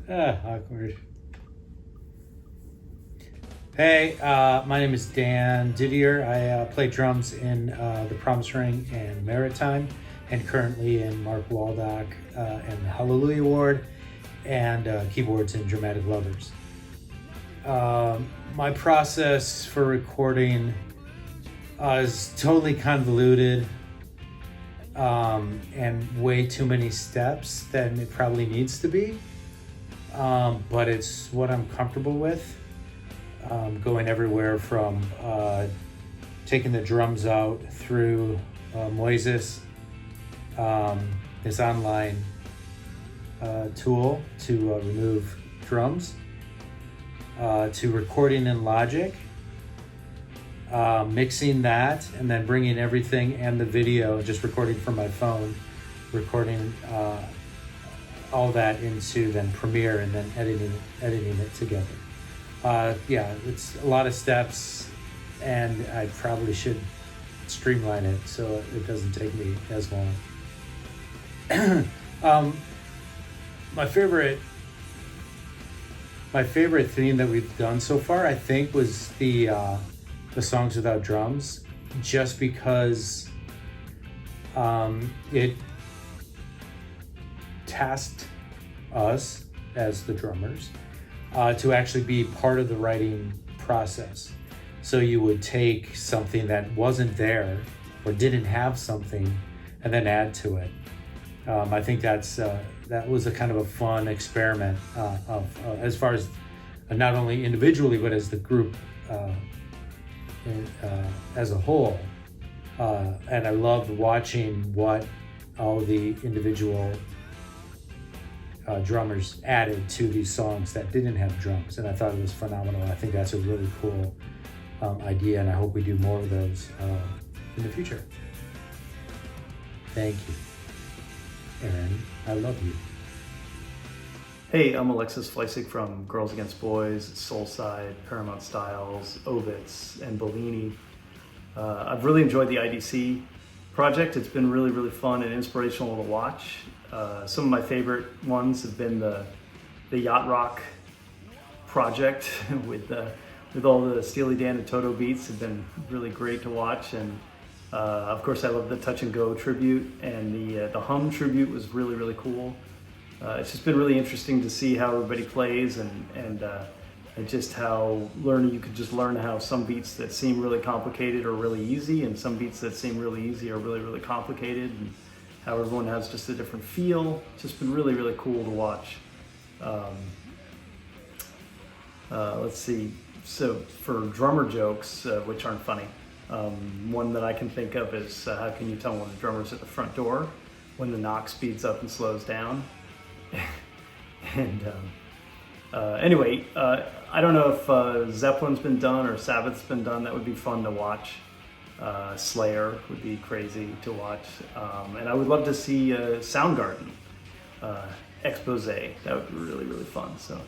Awkward. Hey, my name is Dan Didier. I play drums in The Promise Ring and Maritime, and currently in Mark Waldock and the Hallelujah Ward, and keyboards in Dramatic Lovers. My process for recording is totally convoluted and way too many steps than it probably needs to be, but it's what I'm comfortable with. Going everywhere from taking the drums out through Moises, this online tool to remove drums, to recording in Logic, mixing that, and then bringing everything and the video, just recording from my phone, recording all that into then Premiere, and then editing it together. It's a lot of steps, and I probably should streamline it so it doesn't take me as long. My favorite theme that we've done so far, I think, was the songs without drums, just because it tasked us as the drummers to actually be part of the writing process. So you would take something that wasn't there or didn't have something and then add to it. I think that was a kind of a fun experiment as far as not only individually but as the group as a whole. And I loved watching what all the individual drummers added to these songs that didn't have drums, and I thought it was phenomenal. I think that's a really cool idea, and I hope we do more of those in the future. Thank you, Aaron. I love you. Hey, I'm Alexis Fleisick from Girls Against Boys, Soulside, Paramount Styles, Ovitz, and Bellini. I've really enjoyed the IDC project. It's been really, really fun and inspirational to watch. Some of my favorite ones have been the Yacht Rock project with all the Steely Dan and Toto beats have been really great to watch. And of course, I love the Touch and Go tribute, and the Hum tribute was really, really cool. It's just been really interesting to see how everybody plays, and just how you could just learn how some beats that seem really complicated are really easy, and some beats that seem really easy are really, really complicated, and how everyone has just a different feel. It's just been really, really cool to watch. Let's see. So for drummer jokes, which aren't funny, one that I can think of is how can you tell when the drummer's at the front door when the knock speeds up and slows down? And anyway, I don't know if Zeppelin's been done or Sabbath's been done. That would be fun to watch. Slayer would be crazy to watch. And I would love to see Soundgarden expose. That would be really, really fun. So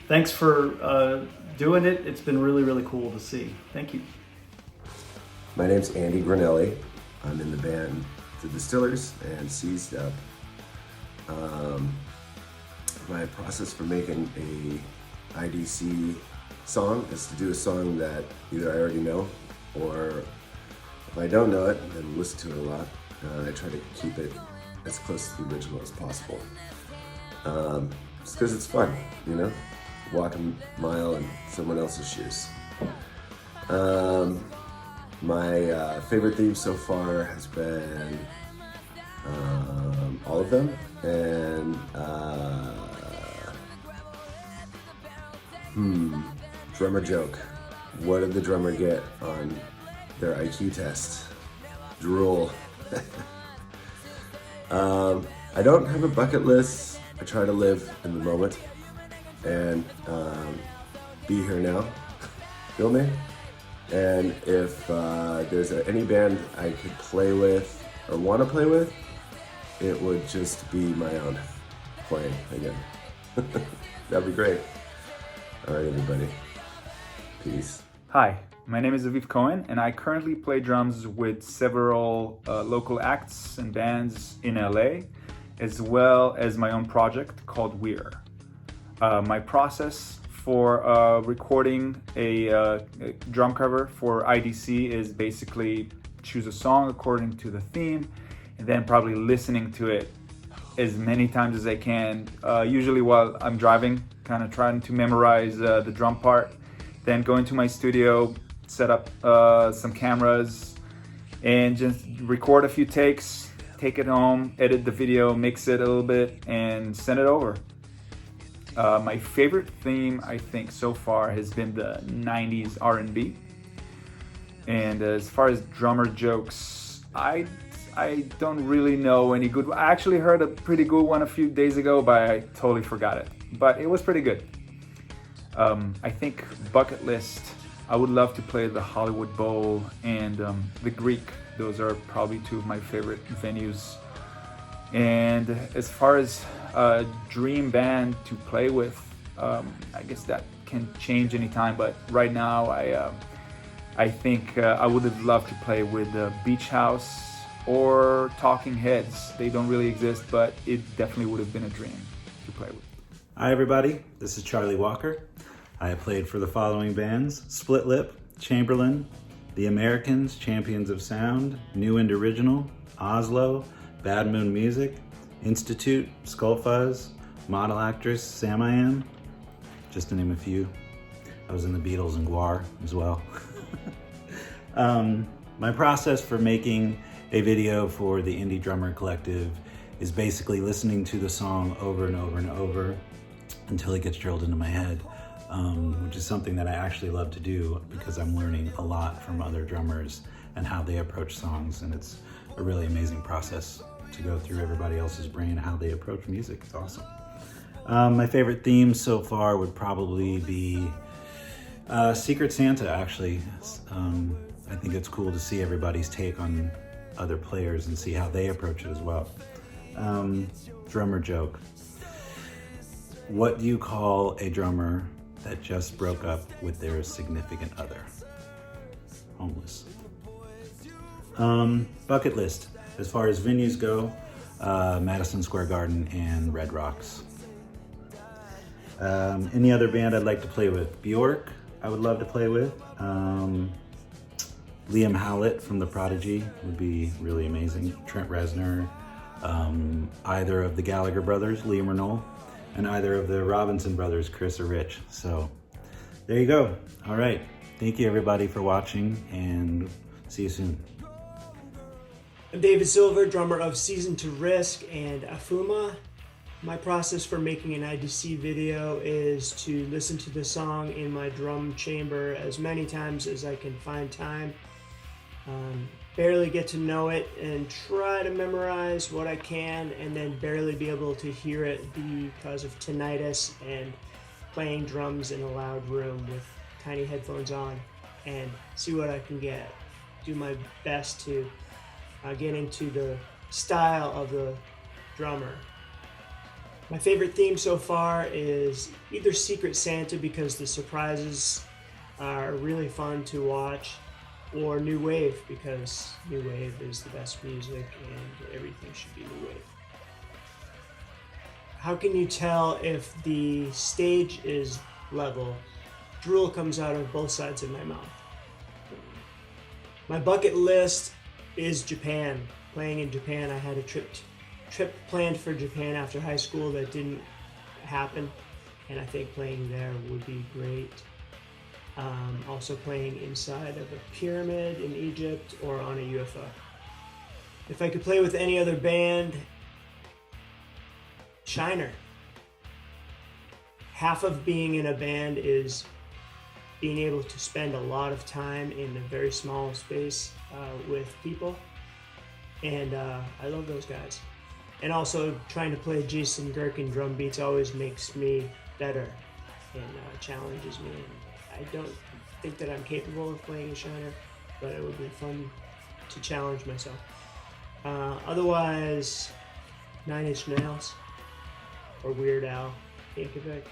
thanks for doing it. It's been really, really cool to see. Thank you. My name's Andy Granelli. I'm in the band The Distillers and Seized Up. My process for making a IDC song is to do a song that either I already know, or if I don't know it, then listen to it a lot. I try to keep it as close to the original as possible. Just because it's fun, walk a mile in someone else's shoes. My favorite theme so far has been all of them, and drummer joke. What did the drummer get on their IQ test? Drool. I don't have a bucket list. I try to live in the moment and be here now. Feel me? And if there's any band I could play with or want to play with, it would just be my own playing again. That'd be great. All right, everybody. Peace. Hi, my name is Aviv Cohen, and I currently play drums with several local acts and bands in LA, as well as my own project called Weir. My process for recording a drum cover for IDC is basically choose a song according to the theme, and then probably listening to it as many times as I can, usually while I'm driving, kind of trying to memorize the drum part. Then go into my studio, set up some cameras, and just record a few takes, take it home, edit the video, mix it a little bit, and send it over. My favorite theme, I think, so far has been the 90s R&B. And as far as drummer jokes, I don't really know any good. I actually heard a pretty good one a few days ago, but I totally forgot it. But it was pretty good. I think bucket list, I would love to play the Hollywood Bowl and the Greek. Those are probably two of my favorite venues. And as far as a dream band to play with, I guess that can change anytime. But right now, I think I would have loved to play with Beach House or Talking Heads. They don't really exist, but it definitely would have been a dream to play with. Hi everybody, this is Charlie Walker. I have played for the following bands: Split Lip, Chamberlain, The Americans, Champions of Sound, New and Original, Oslo, Bad Moon Music, Institute, Skull Fuzz, Model Actress, Sam I Am, just to name a few. I was in the Beatles and Guar as well. My process for making a video for the Indie Drummer Collective is basically listening to the song over and over and over until it gets drilled into my head, which is something that I actually love to do because I'm learning a lot from other drummers and how they approach songs, and it's a really amazing process to go through everybody else's brain, how they approach music. It's awesome. My favorite theme so far would probably be Secret Santa, actually. I think it's cool to see everybody's take on other players and see how they approach it as well. Drummer joke. What do you call a drummer that just broke up with their significant other? Homeless. Bucket list. As far as venues go, Madison Square Garden and Red Rocks. Any other band I'd like to play with? Bjork, I would love to play with. Liam Howlett from The Prodigy would be really amazing. Trent Reznor, either of the Gallagher brothers, Liam or Noel, and either of the Robinson brothers, Chris or Rich. So there you go. All right. Thank you everybody for watching, and see you soon. I'm David Silver, drummer of Season to Risk and Afuma. My process for making an IDC video is to listen to the song in my drum chamber as many times as I can find time. Barely get to know it and try to memorize what I can, and then barely be able to hear it because of tinnitus and playing drums in a loud room with tiny headphones on, and see what I can get. Do my best to get into the style of the drummer. My favorite theme so far is either Secret Santa because the surprises are really fun to watch, or New Wave because New Wave is the best music and everything should be New Wave. How can you tell if the stage is level? Drool comes out of both sides of my mouth. My bucket list is Japan. Playing in Japan. I had a trip planned for Japan after high school that didn't happen, and I think playing there would be great. Also playing inside of a pyramid in Egypt or on a UFO. If I could play with any other band, Shiner. Half of being in a band is being able to spend a lot of time in a very small space with people, and I love those guys. And also trying to play Jason Gherkin drum beats always makes me better and challenges me. And I don't think that I'm capable of playing a Shiner, but it would be fun to challenge myself. Otherwise, Nine Inch Nails or Weird Al Yankovic.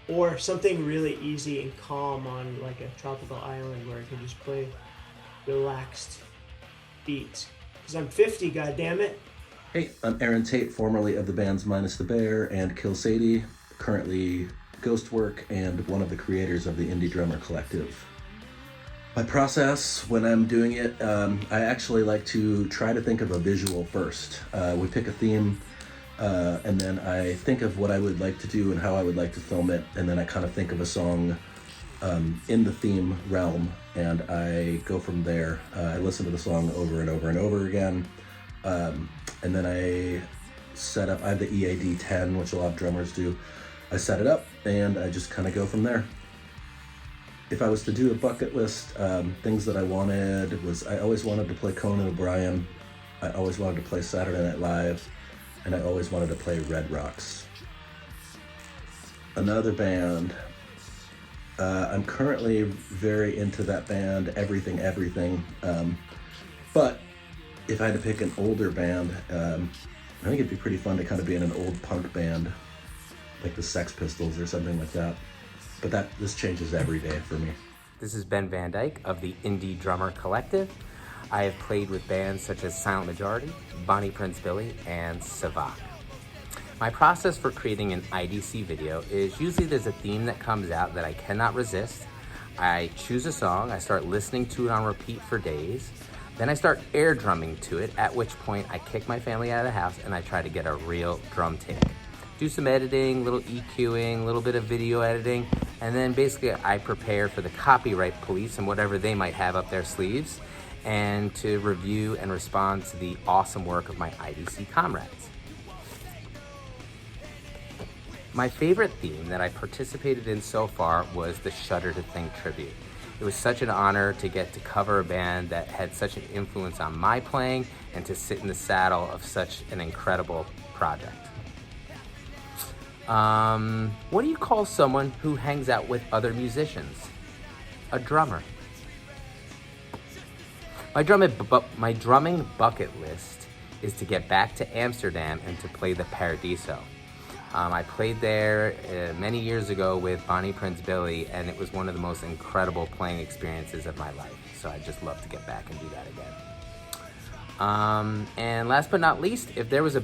Or something really easy and calm on like a tropical island where I can just play relaxed beats. Because I'm 50, goddammit. Hey, I'm Aaron Tate, formerly of the bands Minus the Bear and Kill Sadie, currently Ghostwork and one of the creators of the Indie Drummer Collective. My process when I'm doing it, I actually like to try to think of a visual first. We pick a theme, and then I think of what I would like to do and how I would like to film it, and then I kind of think of a song in the theme realm, and I go from there. I listen to the song over and over and over again, and then I set up, I have the EAD 10, which a lot of drummers do. I set it up, and I just kind of go from there. If I was to do a bucket list, things that I wanted was, I always wanted to play Conan O'Brien, I always wanted to play Saturday Night Live, and I always wanted to play Red Rocks. Another band, I'm currently very into that band, Everything, but if I had to pick an older band, I think it'd be pretty fun to kind of be in an old punk band, like the Sex Pistols or something like that. But this changes every day for me. This is Ben Van Dyke of the Indie Drummer Collective. I have played with bands such as Silent Majority, Bonnie Prince Billy, and Savak. My process for creating an IDC video is usually there's a theme that comes out that I cannot resist. I choose a song, I start listening to it on repeat for days, then I start air drumming to it, at which point I kick my family out of the house and I try to get a real drum take. Do some editing, little EQing, a little bit of video editing, and then basically I prepare for the copyright police and whatever they might have up their sleeves, and to review and respond to the awesome work of my IDC comrades. My favorite theme that I participated in so far was the Shudder to Think tribute. It was such an honor to get to cover a band that had such an influence on my playing and to sit in the saddle of such an incredible project. What do you call someone who hangs out with other musicians? A drummer. My drumming bucket list is to get back to Amsterdam and to play the Paradiso. I played there many years ago with Bonnie Prince Billy, and it was one of the most incredible playing experiences of my life. So I just love to get back and do that again. And last but not least, if there was a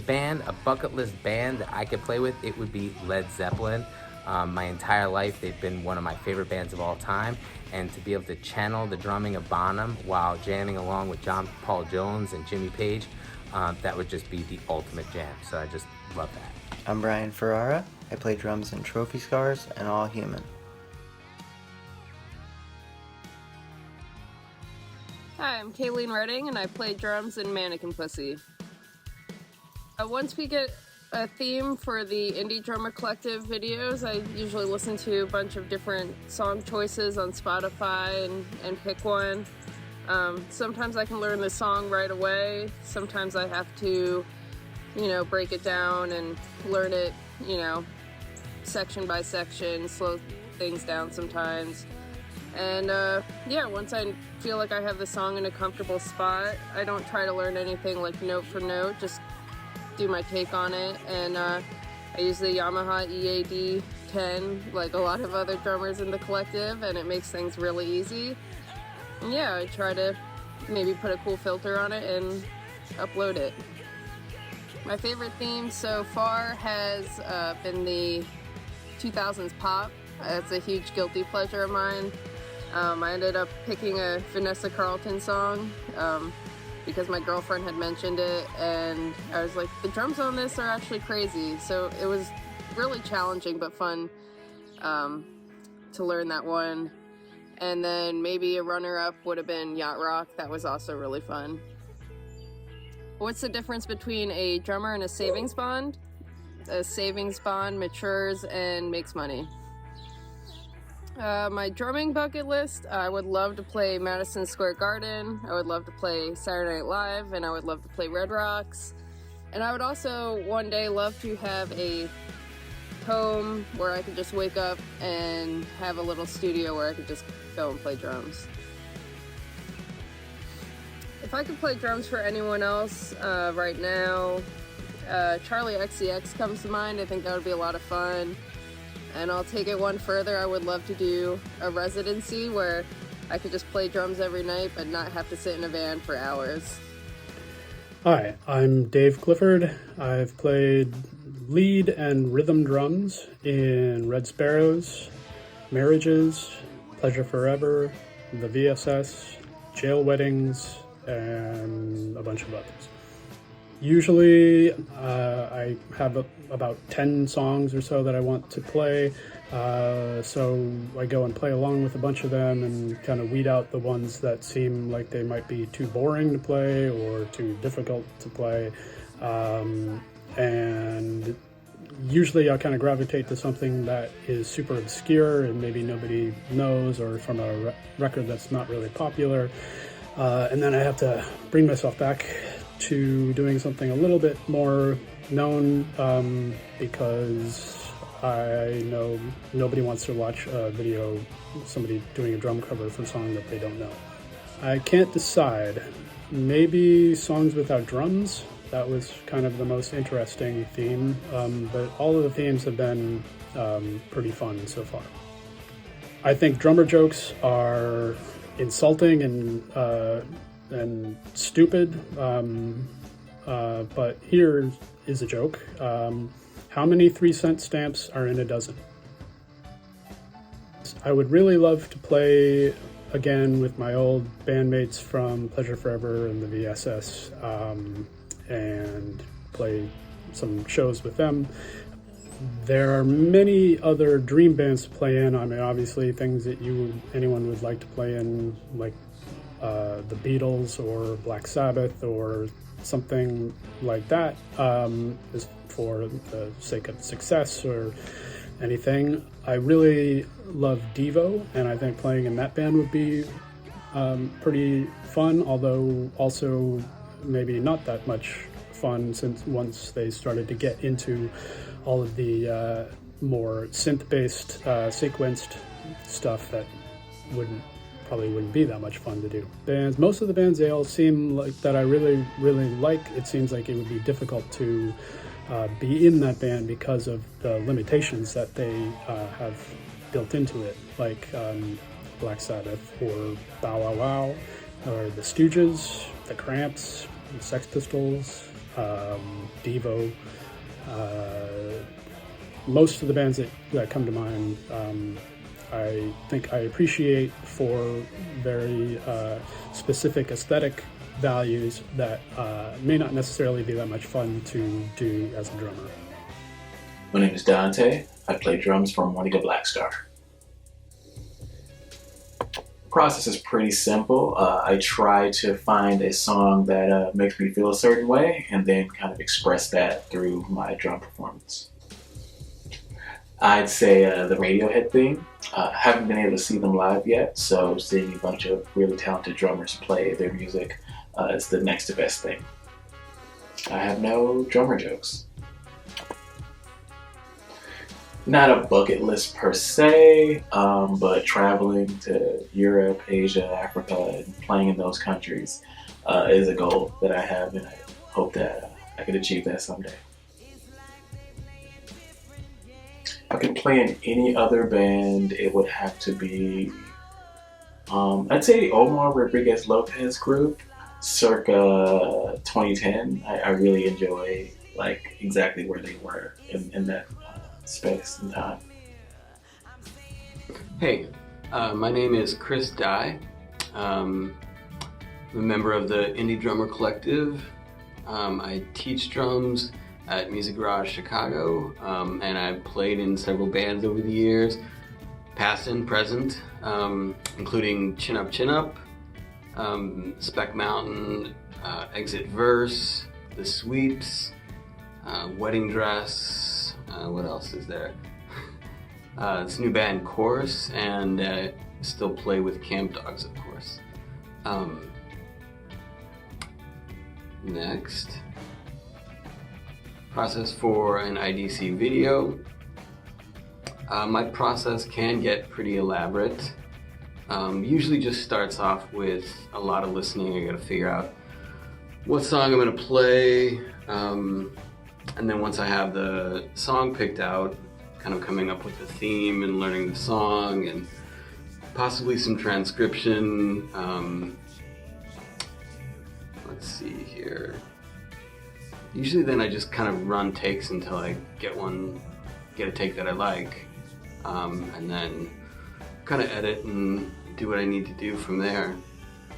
bucket list band that I could play with, it would be Led Zeppelin. My entire life, they've been one of my favorite bands of all time, and to be able to channel the drumming of Bonham while jamming along with John Paul Jones and Jimmy Page, that would just be the ultimate jam. So I just love that. I'm Brian Ferrara. I play drums in Trophy Scars and All Human. Hi, I'm Kaylene Redding, and I play drums in Mannequin Pussy. Once we get a theme for the Indie Drummer Collective videos, I usually listen to a bunch of different song choices on Spotify and pick one. Sometimes I can learn the song right away. Sometimes I have to, break it down and learn it, section by section, slow things down sometimes. And once I feel like I have the song in a comfortable spot, I don't try to learn anything like note for note, just do my take on it. And I use the Yamaha EAD 10 like a lot of other drummers in the collective, and it makes things really easy. And I try to maybe put a cool filter on it and upload it. My favorite theme so far has been the 2000s pop. It's a huge guilty pleasure of mine. I ended up picking a Vanessa Carlton song because my girlfriend had mentioned it, and I was like, the drums on this are actually crazy. So it was really challenging but fun to learn that one. And then maybe a runner-up would have been Yacht Rock. That was also really fun. What's the difference between a drummer and a savings bond? A savings bond matures and makes money. My drumming bucket list, I would love to play Madison Square Garden, I would love to play Saturday Night Live, and I would love to play Red Rocks. And I would also one day love to have a home where I could just wake up and have a little studio where I could just go and play drums. If I could play drums for anyone else right now, Charlie XCX comes to mind. I think that would be a lot of fun. And I'll take it one further. I would love to do a residency where I could just play drums every night but not have to sit in a van for hours. Hi, I'm Dave Clifford. I've played lead and rhythm drums in Red Sparrows, Marriages, Pleasure Forever, the VSS, Jail Weddings, and a bunch of others. Usually I have about 10 songs or so that I want to play, so I go and play along with a bunch of them and kind of weed out the ones that seem like they might be too boring to play or too difficult to play. And usually I'll kind of gravitate to something that is super obscure and maybe nobody knows, or from a record that's not really popular. And then I have to bring myself back to doing something a little bit more known, because I know nobody wants to watch a video, somebody doing a drum cover for a song that they don't know. I can't decide. Maybe Songs Without Drums. That was kind of the most interesting theme, but all of the themes have been pretty fun so far. I think drummer jokes are insulting and stupid, but here is a joke. How many 3-cent stamps are in a dozen? I would really love to play again with my old bandmates from Pleasure Forever and the VSS, and play some shows with them. There are many other dream bands to play in. I mean, obviously things that anyone would like to play in, like the Beatles or Black Sabbath or something like that, is for the sake of success or anything. I really love Devo, and I think playing in that band would be pretty fun, although also maybe not that much fun since once they started to get into all of the more synth-based, sequenced stuff that probably wouldn't be that much fun to do. Most of the bands, they all seem like that I really, really like. It seems like it would be difficult to be in that band because of the limitations that they have built into it, like Black Sabbath or Bow Wow Wow, or the Stooges, the Cramps, the Sex Pistols, Devo. Most of the bands that come to mind, I think I appreciate for very specific aesthetic values that may not necessarily be that much fun to do as a drummer. My name is Dante. I play drums for Monica Blackstar. The process is pretty simple. I try to find a song that makes me feel a certain way and then kind of express that through my drum performance. I'd say the Radiohead theme. Haven't been able to see them live yet, so seeing a bunch of really talented drummers play their music is the next to best thing. I have no drummer jokes. Not a bucket list per se, but traveling to Europe, Asia, Africa, and playing in those countries is a goal that I have, and I hope that I can achieve that someday. If I could play in any other band, it would have to be, I'd say the Omar Rodriguez Lopez group, circa 2010. I really enjoy exactly where they were in that space and time. Hey, my name is Chris Dye. I'm a member of the Indie Drummer Collective. I teach drums at Music Garage Chicago, and I've played in several bands over the years, past and present, including Chin Up Chin Up, Spec Mountain, Exit Verse, The Sweeps, Wedding Dress, what else is there? This new band Chorus, and still play with Camp Dogs, of course. Next. Process for an IDC video. My process can get pretty elaborate. Usually just starts off with a lot of listening. I gotta figure out what song I'm gonna play, and then once I have the song picked out, kind of coming up with the theme and learning the song and possibly some transcription. Let's see here. Usually then I just kind of run takes until I get a take that I like, and then kind of edit and do what I need to do from there.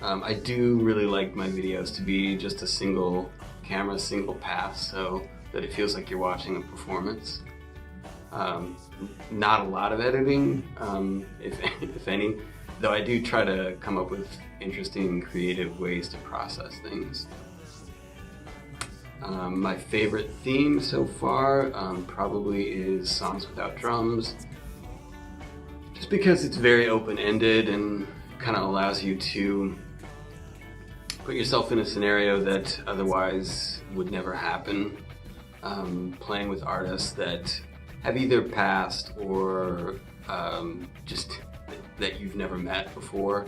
I do really like my videos to be just a single camera, single pass, so that it feels like you're watching a performance. Not a lot of editing, if any, though I do try to come up with interesting, creative ways to process things. My favorite theme so far probably is Songs Without Drums, just because it's very open-ended and kind of allows you to put yourself in a scenario that otherwise would never happen. Playing with artists that have either passed or just that you've never met before,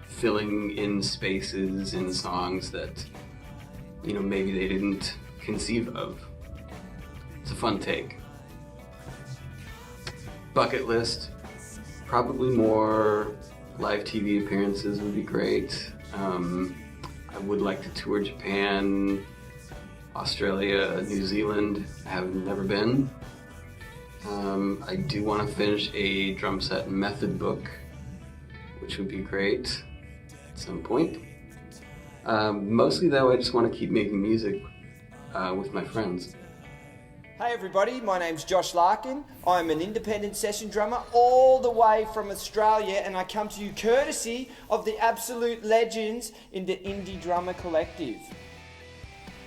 filling in spaces in songs that maybe they didn't conceive of. It's a fun take. Bucket list, probably more live TV appearances would be great. I would like to tour Japan, Australia, New Zealand. I have never been. I do want to finish a drum set method book, which would be great at some point. Mostly though, I just want to keep making music with my friends. Hey everybody, my name's Josh Larkin. I'm an independent session drummer all the way from Australia, and I come to you courtesy of the absolute legends in the Indie Drummer Collective.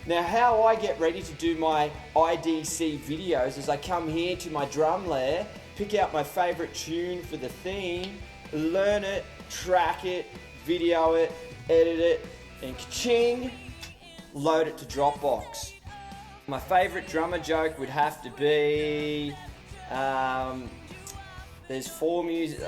Now, how I get ready to do my IDC videos is I come here to my drum lair, pick out my favourite tune for the theme, learn it, track it, video it, edit it, and ka-ching, load it to Dropbox. My favourite drummer joke would have to be, there's four music...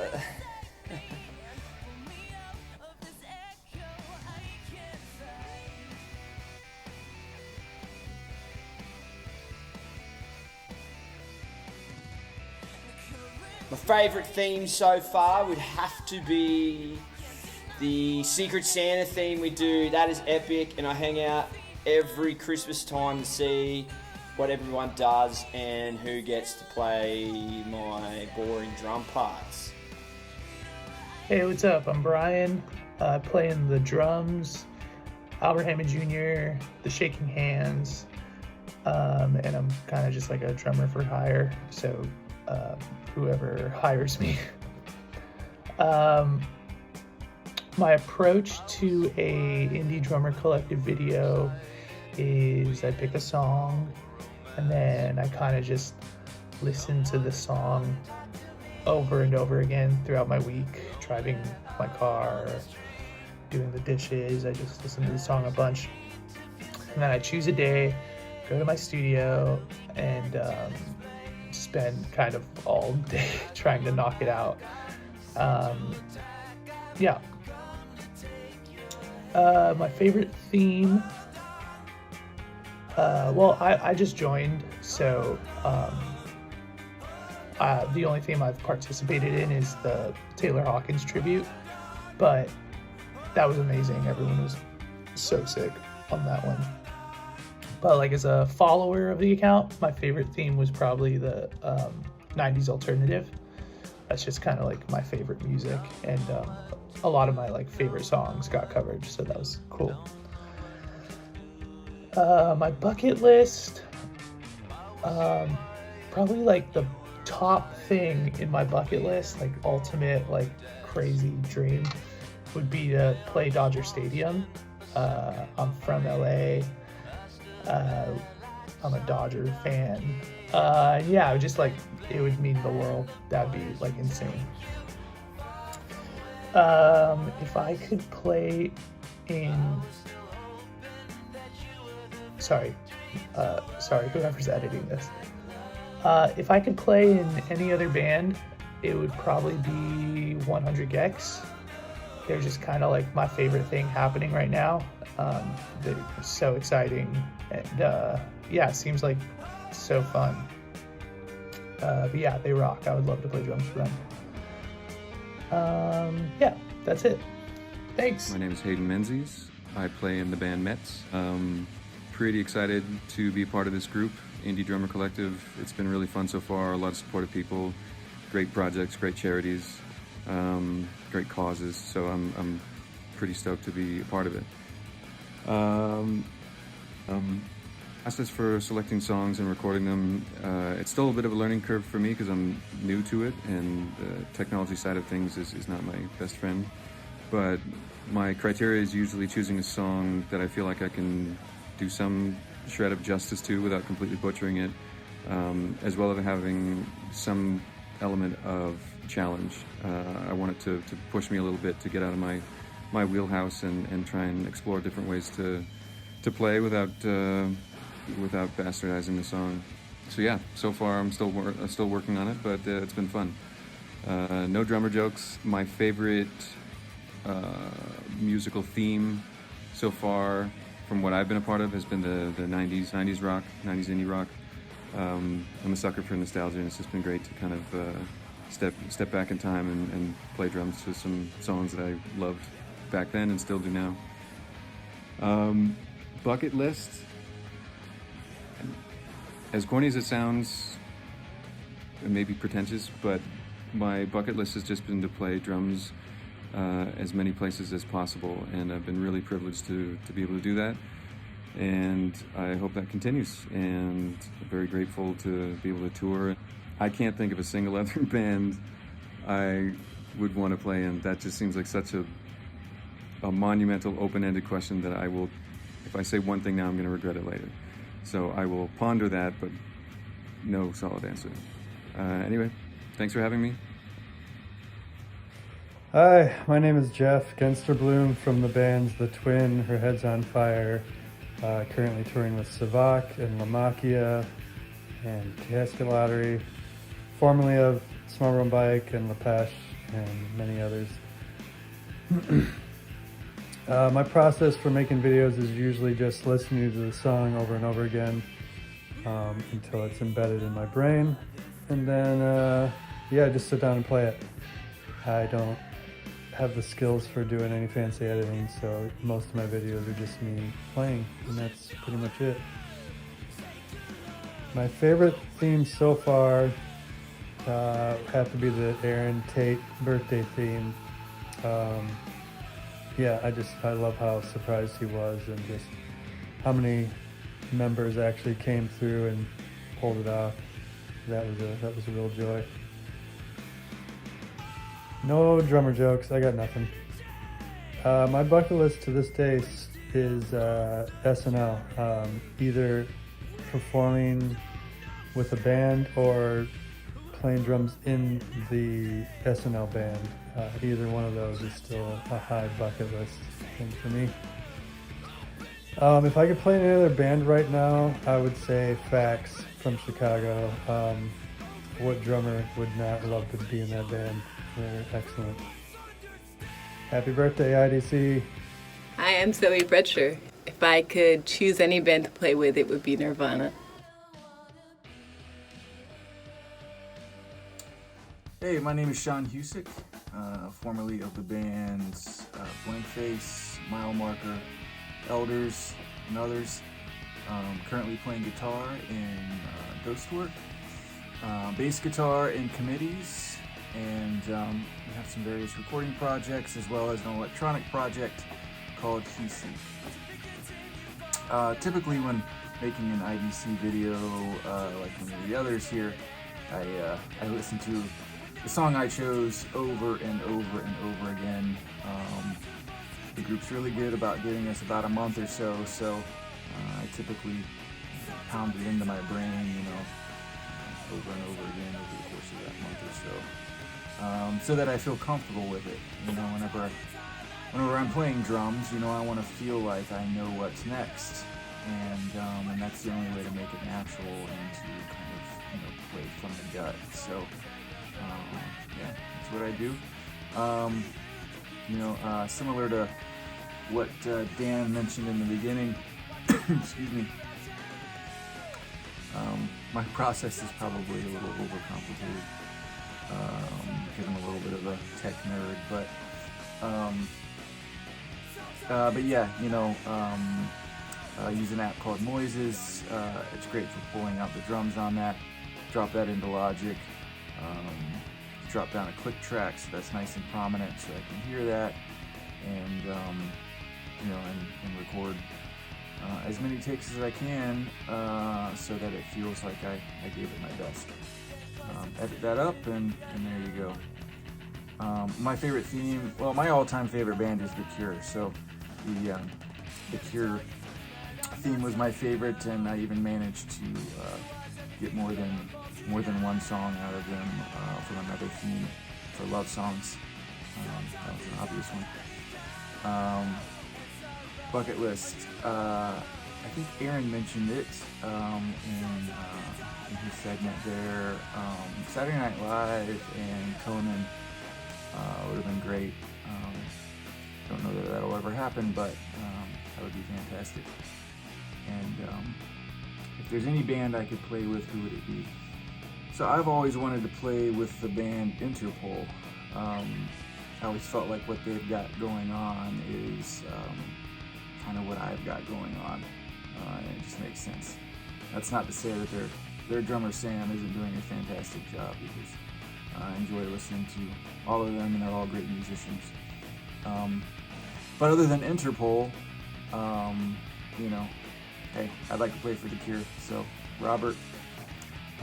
My favourite theme so far would have to be the Secret Santa theme we do. That is epic, and I hang out every Christmas time to see what everyone does and who gets to play my boring drum parts. Hey, what's up? I'm Brian, playing the drums, Albert Hammond Jr., the Shaking Hands, and I'm kind of just like a drummer for hire, so whoever hires me. My approach to a Indie Drummer Collective video is I pick a song and then I kind of just listen to the song over and over again throughout my week, driving my car, doing the dishes. I just listen to the song a bunch. And then I choose a day, go to my studio, and spend kind of all day trying to knock it out. Yeah. My favorite theme, well, I just joined, so the only theme I've participated in is the Taylor Hawkins tribute, but that was amazing. Everyone was so sick on that one. But like as a follower of the account, my favorite theme was probably the 90s alternative. That's just kind of like my favorite music, and a lot of my like favorite songs got covered, so that was cool. My bucket list, probably like the top thing in my bucket list, like ultimate like crazy dream, would be to play Dodger Stadium. I'm from LA. I'm a Dodger fan. Yeah, it would just like, it would mean the world. That'd be like insane. If I could play in, sorry, whoever's editing this. If I could play in any other band, it would probably be 100 Gex. They're just kind of like my favorite thing happening right now. They're so exciting, and yeah, it seems like so fun. But yeah, they rock. I would love to play drums for them. Yeah, that's it. Thanks. My name is Hayden Menzies. I play in the band Mets. pretty excited to be a part of this group, Indie Drummer Collective. It's been really fun so far, a lot of supportive people, great projects, great charities, great causes, so I'm pretty stoked to be a part of it. Process for selecting songs and recording them, it's still a bit of a learning curve for me because I'm new to it, and the technology side of things is not my best friend. But my criteria is usually choosing a song that I feel like I can do some shred of justice to without completely butchering it, as well as having some element of challenge. I want it to push me a little bit to get out of my wheelhouse and try and explore different ways to play without bastardizing the song. So yeah, so far I'm still working on it, but it's been fun. No drummer jokes. My favorite musical theme so far from what I've been a part of has been the 90s rock, 90s indie rock. I'm a sucker for nostalgia, and it's just been great to kind of step back in time and play drums to some songs that I loved back then and still do now. Bucket list. As corny as it sounds, it may be pretentious, but my bucket list has just been to play drums as many places as possible, and I've been really privileged to be able to do that, and I hope that continues, and I'm very grateful to be able to tour. I can't think of a single other band I would want to play in. That just seems like such a monumental, open-ended question that I will, if I say one thing now, I'm going to regret it later. So I will ponder that, but no solid answer. Anyway, thanks for having me. Hi, my name is Jeff Gensterbloom from the bands The Twin, Her Head's on Fire, currently touring with Savak and Lamachia and Casket Lottery, formerly of Small Room Bike and Lepeche and many others. My process for making videos is usually just listening to the song over and over again until it's embedded in my brain, and then yeah, just sit down and play it. I don't have the skills for doing any fancy editing, so most of my videos are just me playing, and that's pretty much it. My favorite theme so far have to be the Aaron Tate birthday theme. Yeah, I love how surprised he was, and just how many members actually came through and pulled it off. That was a real joy. No drummer jokes, I got nothing. My bucket list to this day is SNL, either performing with a band or playing drums in the SNL band. Either one of those is still a high bucket list thing for me. If I could play in any other band right now, I would say Fax from Chicago. What drummer would not love to be in that band? They're excellent. Happy birthday, IDC. Hi, I'm Zoe Bretcher. If I could choose any band to play with, it would be Nirvana. Hey, my name is Sean Hewsick, formerly of the bands Blank Face, Mile Marker, Elders, and others. Currently playing guitar in Ghostwork, bass guitar in Committees, and we have some various recording projects as well as an electronic project called Hewsick. Typically when making an IDC video, like many of the others here, I listen to the song I chose over and over and over again. The group's really good about giving us about a month or so, I typically pound it into my brain, over and over again over the course of that month or so that I feel comfortable with it. Whenever I'm playing drums, I want to feel like I know what's next, and that's the only way to make it natural and to kind of play from the gut. So yeah, that's what I do. Similar to what Dan mentioned in the beginning, excuse me, my process is probably a little overcomplicated, because I'm a little bit of a tech nerd, but yeah, use an app called Moises. It's great for pulling out the drums on that. Drop that into Logic. Drop down a click track so that's nice and prominent so I can hear that, and and record as many takes as I can so that it feels like I gave it my best. Edit that up, and there you go. My favorite theme, well, my all-time favorite band is The Cure, so the Cure theme was my favorite, and I even managed to get more than one song out of them from another theme for love songs. That was an obvious one. Bucket list. I think Aaron mentioned it in his segment there. Saturday Night Live and Conan would have been great. Don't know that that'll ever happen, but that would be fantastic. And if there's any band I could play with, who would it be? So I've always wanted to play with the band Interpol. I always felt like what they've got going on is kind of what I've got going on, and it just makes sense. That's not to say that their drummer Sam isn't doing a fantastic job, because I enjoy listening to all of them, and they're all great musicians. But other than Interpol, hey, I'd like to play for The Cure. So Robert,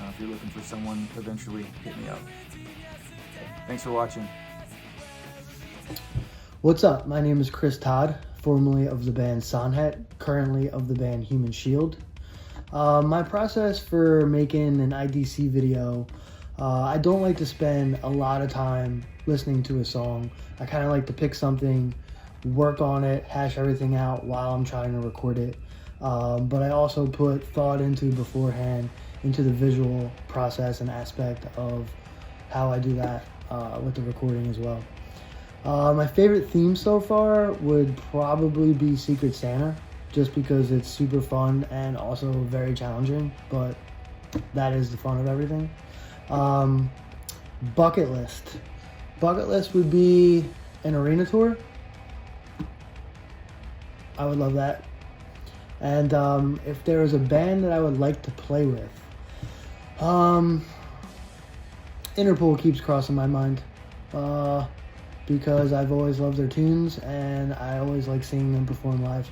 if you're looking for someone, eventually hit me up. Okay, thanks for watching. What's up? My name is Chris Todd, formerly of the band Sonhet, currently of the band Human Shield. My process for making an IDC video, I don't like to spend a lot of time listening to a song. I kind of like to pick something, work on it, hash everything out while I'm trying to record it. But I also put thought beforehand into the visual process and aspect of how I do that with the recording as well. My favorite theme so far would probably be Secret Santa, just because it's super fun and also very challenging, but that is the fun of everything. Bucket list. Bucket list would be an arena tour. I would love that. And if there was a band that I would like to play with, Interpol keeps crossing my mind because I've always loved their tunes and I always like seeing them perform live.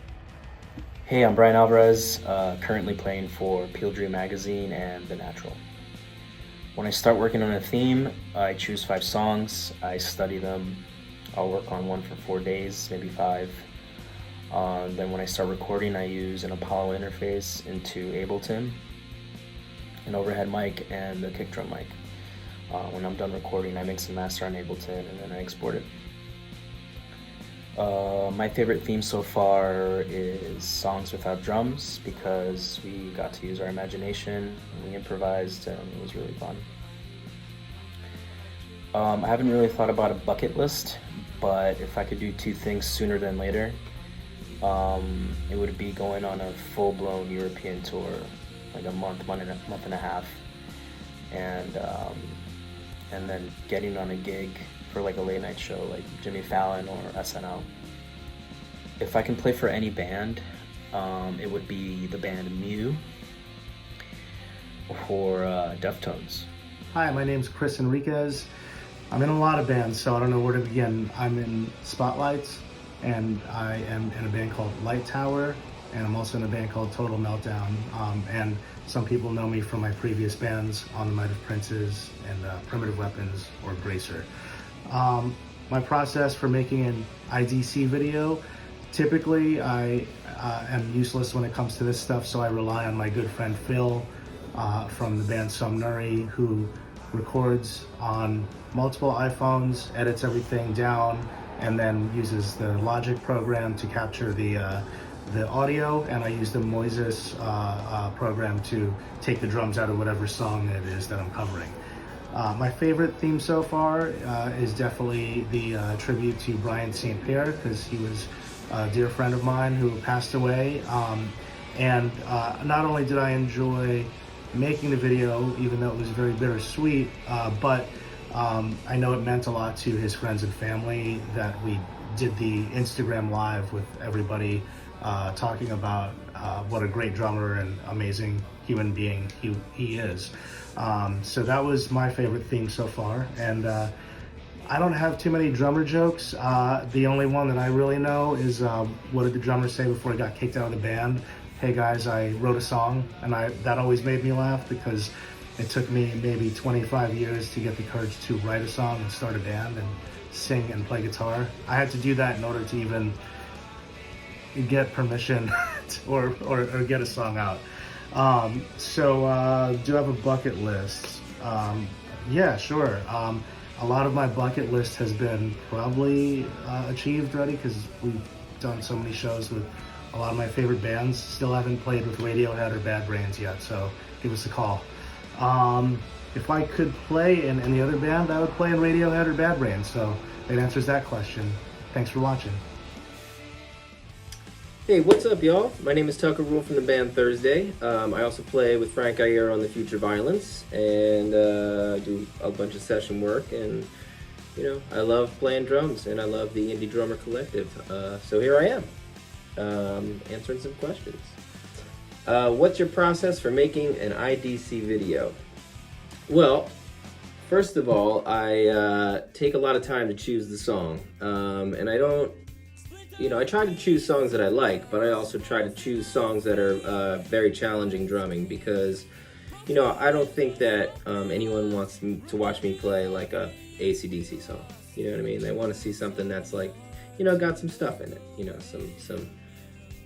Hey, I'm Brian Alvarez, currently playing for Peel Dream Magazine and The Natural. When I start working on a theme, I choose 5 songs, I study them, I'll work on one for 4 days, maybe 5. Then when I start recording, I use an Apollo interface into Ableton, an overhead mic, and a kick drum mic. When I'm done recording, I mix and master on Ableton, and then I export it. My favorite theme so far is Songs Without Drums, because we got to use our imagination, and we improvised, and it was really fun. I haven't really thought about a bucket list, but if I could do 2 things sooner than later, it would be going on a full-blown European tour, like a month and a half, and then getting on a gig for like a late night show like Jimmy Fallon or SNL. If I can play for any band, it would be the band Mew or Deftones. Hi, my name's Chris Enriquez. I'm in a lot of bands, so I don't know where to begin. I'm in Spotlights, and I am in a band called Light Tower, and I'm also in a band called Total Meltdown. And some people know me from my previous bands, On the Might of Princes and Primitive Weapons or Bracer. My process for making an IDC video, typically I am useless when it comes to this stuff, so I rely on my good friend Phil from the band Somnuri, who records on multiple iPhones, edits everything down, and then uses the Logic program to capture the audio, and I use the Moises program to take the drums out of whatever song it is that I'm covering. My favorite theme so far is definitely the tribute to Brian St. Pierre, because he was a dear friend of mine who passed away. And not only did I enjoy making the video, even though it was very bittersweet, but I know it meant a lot to his friends and family that we did the Instagram live with everybody talking about what a great drummer and amazing human being he is. So that was my favorite theme so far, and I don't have too many drummer jokes. The only one that I really know is what did the drummer say before he got kicked out of the band? Hey guys, I wrote a song, and that always made me laugh because it took me maybe 25 years to get the courage to write a song and start a band and sing and play guitar. I had to do that in order to even get permission or get a song out. Do I have a bucket list? Yeah, sure. A lot of my bucket list has been probably achieved already because we've done so many shows with a lot of my favorite bands. Still haven't played with Radiohead or Bad Brains yet, so give us a call. If I could play in any other band, I would play in Radiohead or Bad Brains, so that answers that question. Thanks for watching. Hey, what's up, y'all? My name is Tucker Rule from the band Thursday. I also play with Frank Iyer on the Future Violence and do a bunch of session work. And, you know, I love playing drums and I love the Indie Drummer Collective. So here I am, answering some questions. What's your process for making an IDC video? Well, first of all, I take a lot of time to choose the song. And I don't, you know, I try to choose songs that I like, but I also try to choose songs that are very challenging drumming because, you know, I don't think that anyone wants to watch me play like a AC/DC song. You know what I mean? They want to see something that's like, you know, got some stuff in it. You know, some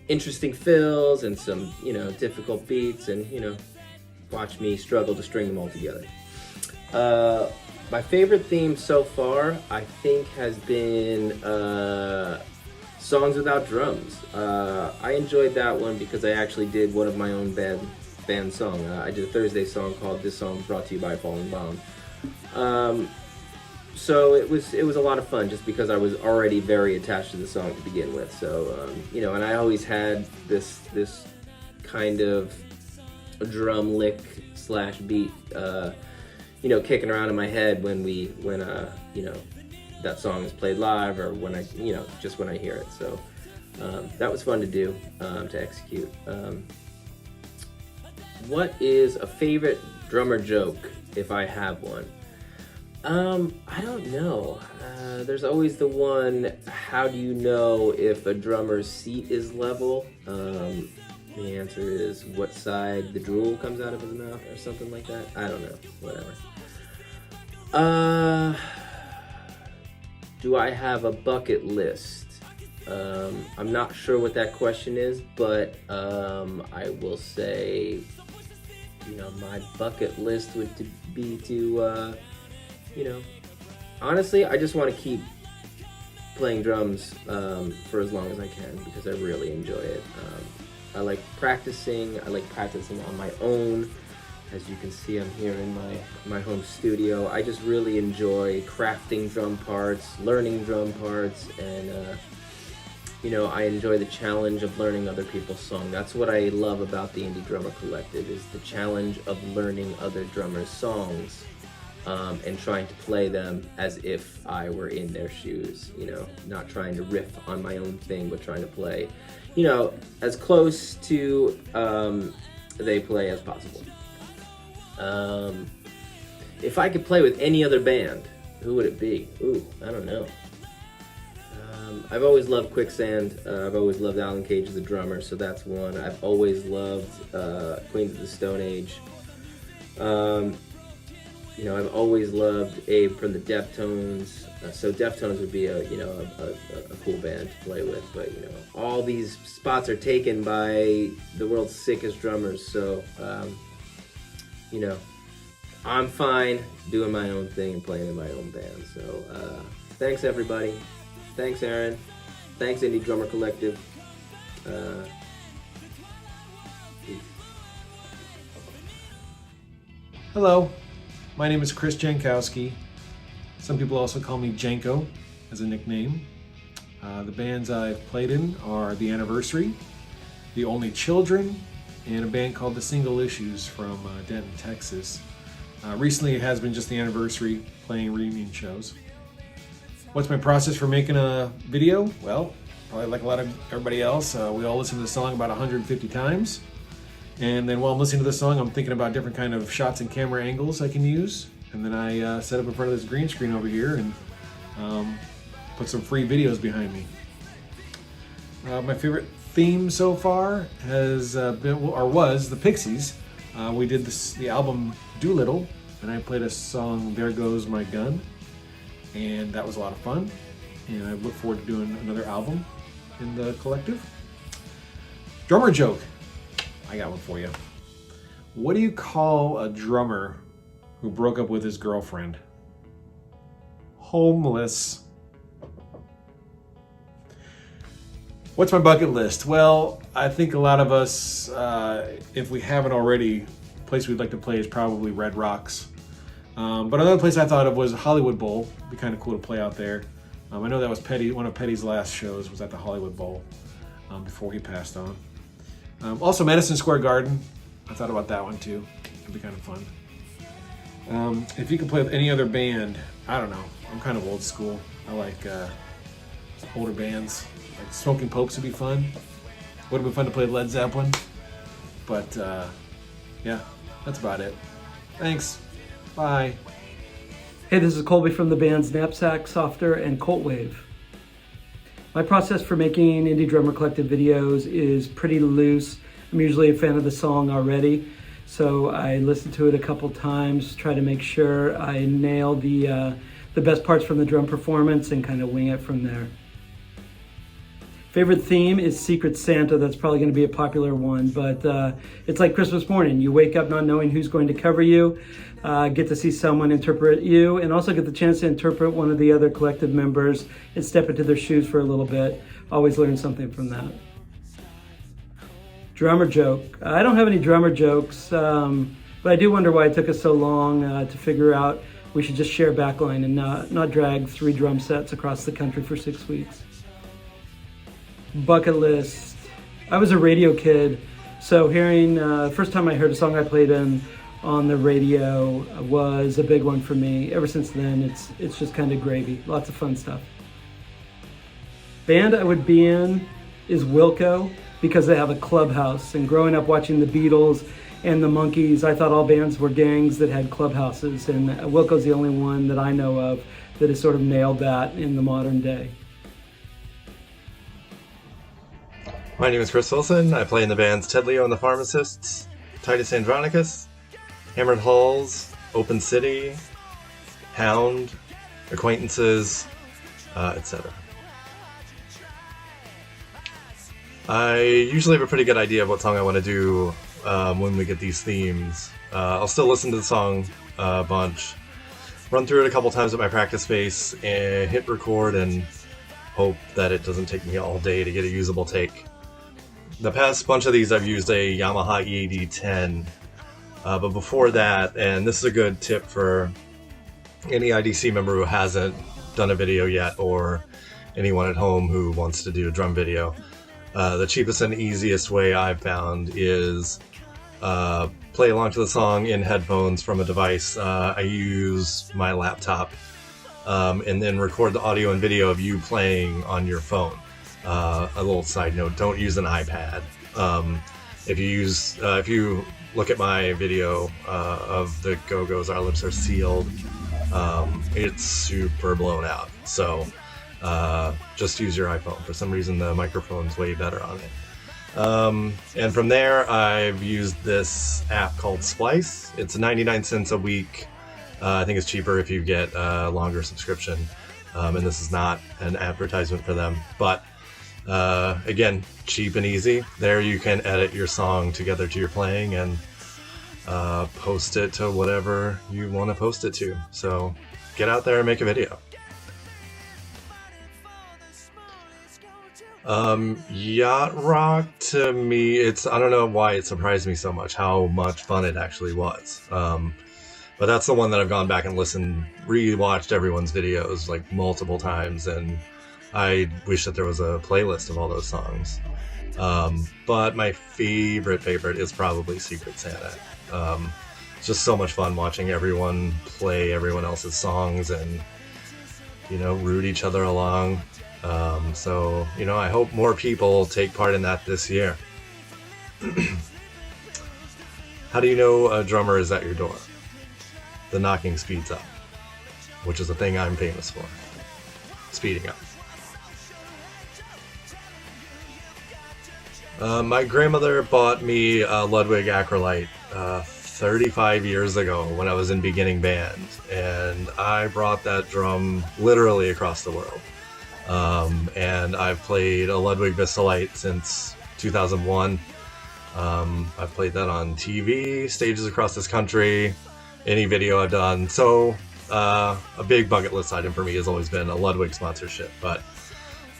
interesting fills and some, you know, difficult beats and, you know, watch me struggle to string them all together. My favorite theme so far, I think, has been Songs Without Drums. I enjoyed that one because I actually did one of my own band song. I did a Thursday song called This Song Brought to You by Falling Bomb. So it was a lot of fun just because I was already very attached to the song to begin with. So, you know, and I always had this kind of drum lick / beat, you know, kicking around in my head when you know, that song is played live or when I, you know, just when I hear it. So that was fun to do, to execute. What is a favorite drummer joke if I have one? I don't know. There's always the one, how do you know if a drummer's seat is level? The answer is what side the drool comes out of his mouth or something like that. I don't know, whatever. Do I have a bucket list? I'm not sure what that question is, but I will say, you know, my bucket list would be to, you know, honestly, I just want to keep playing drums for as long as I can because I really enjoy it. I like practicing. I like practicing on my own. As you can see, I'm here in my home studio. I just really enjoy crafting drum parts, learning drum parts, and you know, I enjoy the challenge of learning other people's songs. That's what I love about the Indie Drummer Collective, is the challenge of learning other drummers' songs and trying to play them as if I were in their shoes, you know, not trying to riff on my own thing, but trying to play, you know, as close to they play as possible. If I could play with any other band, who would it be? Ooh, I don't know. I've always loved Quicksand. I've always loved Alan Cage as a drummer, so that's one. I've always loved Queens of the Stone Age. You know, I've always loved Abe from the Deftones. So Deftones would be a cool band to play with. But you know, all these spots are taken by the world's sickest drummers. So you know, I'm fine doing my own thing and playing in my own band. So thanks everybody. Thanks Aaron. Thanks Indie Drummer Collective. Hello, my name is Chris Jankowski. Some people also call me Janko as a nickname. The bands I've played in are The Anniversary, The Only Children, and a band called The Single Issues from Denton, Texas. Recently it has been just The Anniversary, playing reunion shows. What's my process for making a video? Well, probably like a lot of everybody else, we all listen to the song about 150 times. And then while I'm listening to the song, I'm thinking about different kind of shots and camera angles I can use. And then I set up in front of this green screen over here and put some free videos behind me. My favorite theme so far has been, or was, the Pixies. We did the album Doolittle, and I played a song, There Goes My Gun, and that was a lot of fun. And I look forward to doing another album in the collective. Drummer joke. I got one for you. What do you call a drummer who broke up with his girlfriend? Homeless. What's my bucket list? Well, I think a lot of us, if we haven't already, the place we'd like to play is probably Red Rocks. But another place I thought of was Hollywood Bowl. It'd be kind of cool to play out there. I know that was one of Petty's last shows was at the Hollywood Bowl before he passed on. Also Madison Square Garden. I thought about that one too. It'd be kind of fun. If you could play with any other band, I don't know. I'm kind of old school. I like older bands. Like Smoking Popes would be fun. Would have been fun to play with Led Zeppelin. But yeah, that's about it. Thanks. Bye. Hey, this is Colby from the bands Knapsack, Softer, and Colt Wave. My process for making Indie Drummer Collective videos is pretty loose. I'm usually a fan of the song already, so I listen to it a couple times, try to make sure I nail the best parts from the drum performance and kind of wing it from there. Favorite theme is Secret Santa. That's probably going to be a popular one, but it's like Christmas morning. You wake up not knowing who's going to cover you, get to see someone interpret you, and also get the chance to interpret one of the other collective members and step into their shoes for a little bit. Always learn something from that. Drummer joke. I don't have any drummer jokes, but I do wonder why it took us so long to figure out we should just share backline and not drag 3 drum sets across the country for 6 weeks. Bucket list. I was a radio kid, so hearing first time I heard a song I played in on the radio was a big one for me. Ever since then, it's just kind of gravy. Lots of fun stuff. Band I would be in is Wilco because they have a clubhouse. And growing up watching the Beatles and the Monkees, I thought all bands were gangs that had clubhouses, and Wilco's the only one that I know of that has sort of nailed that in the modern day. My name is Chris Wilson. I play in the bands Ted Leo and the Pharmacists, Titus Andronicus, Hammered Hulls, Open City, Hound, Acquaintances, etc. I usually have a pretty good idea of what song I want to do when we get these themes. I'll still listen to the song a bunch, run through it a couple times at my practice space, and hit record and hope that it doesn't take me all day to get a usable take. The past bunch of these I've used a Yamaha EAD-10, but before that, and this is a good tip for any IDC member who hasn't done a video yet, or anyone at home who wants to do a drum video, the cheapest and easiest way I've found is play along to the song in headphones from a device. I use my laptop and then record the audio and video of you playing on your phone. A little side note, don't use an iPad. If you look at my video of the Go-Go's Our Lips Are Sealed, it's super blown out. So just use your iPhone. For some reason the microphone's way better on it. And from there I've used this app called Splice. It's 99 cents a week. I think it's cheaper if you get a longer subscription. And this is not an advertisement for them, but again, cheap and easy. There you can edit your song together to your playing and post it to whatever you want to post it to. So get out there and make a video. Yacht Rock, to me, I don't know why it surprised me so much how much fun it actually was. But that's the one that I've gone back and rewatched everyone's videos like multiple times, and I wish that there was a playlist of all those songs. But my favorite is probably Secret Santa. It's just so much fun watching everyone play everyone else's songs and, root each other along. So, I hope more people take part in that this year. How do you know a drummer is at your door? The knocking speeds up, which is a thing I'm famous for. Speeding up. My grandmother bought me a Ludwig Acrolite 35 years ago when I was in beginning band, and I brought that drum literally across the world. And I've played a Ludwig Vistalite since 2001. I've played that on TV, stages across this country, any video I've done. So a big bucket list item for me has always been a Ludwig sponsorship. But